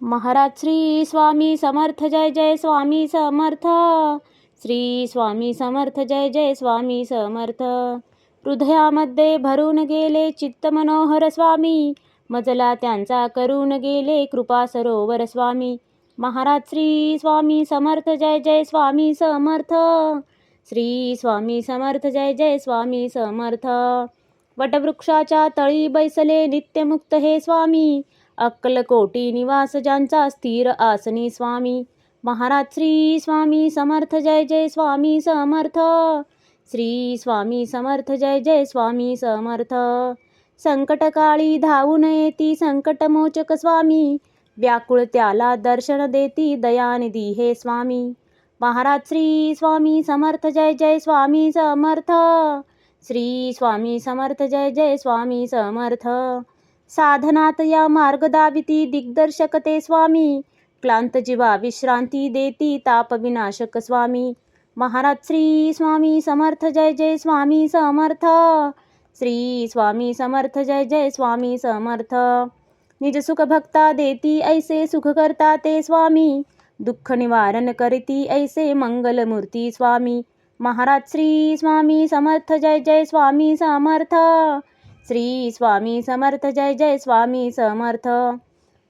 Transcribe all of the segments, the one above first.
महाराज श्री स्वामी समर्थ जय जय स्वामी समर्थ. श्री स्वामी समर्थ जय जय स्वामी समर्थ. हृदयामध्ये भरून गेले चित्त मनोहर स्वामी, मजला त्यांचा करून गेले कृपा सरोवर स्वामी. महाराज श्री स्वामी समर्थ जय जय स्वामी समर्थ. श्री स्वामी समर्थ जय जय स्वामी समर्थ. वटवृक्षाच्या तळी बैसले नित्यमुक्त हे स्वामी, अक्कलकोटी निवास ज्यांचा स्थिर आसनी स्वामी. महाराज श्री स्वामी समर्थ जय जय स्वामी समर्थ. श्री स्वामी समर्थ जय जय स्वामी समर्थ. संकटकाळी धावून येती संकटमोचक स्वामी, व्याकुळ त्याला दर्शन देती दयानिधी हे स्वामी. महाराज श्री स्वामी समर्थ जय जय स्वामी समर्थ. श्री स्वामी समर्थ जय जय स्वामी समर्थ. साधनात या मार्ग दाविती दिग्दर्शक ते स्वामी, क्लांत जीवा विश्रांती देती ताप विनाशक स्वामी. महाराज श्री स्वामी समर्थ जय जय स्वामी समर्थ. श्री स्वामी समर्थ जय जय स्वामी समर्थ. निज सुख भक्ता देती ऐसे सुख करता ते स्वामी, दुःख निवारण करती ऐसे मंगलमूर्ती स्वामी. महाराज श्री स्वामी समर्थ जय जय स्वामी समर्थ. श्री स्वामी समर्थ जय जय स्वामी समर्थ.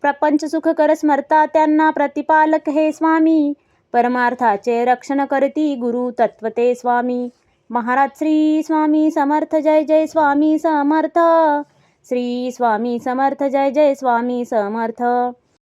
प्रपंच सुख कर स्मरता त्यांना प्रतिपालक हे स्वामी, परमार्थाचे रक्षण करती गुरु तत्वते स्वामी. महाराज श्री स्वामी समर्थ जय जय स्वामी समर्थ. श्री स्वामी समर्थ जय जय स्वामी समर्थ.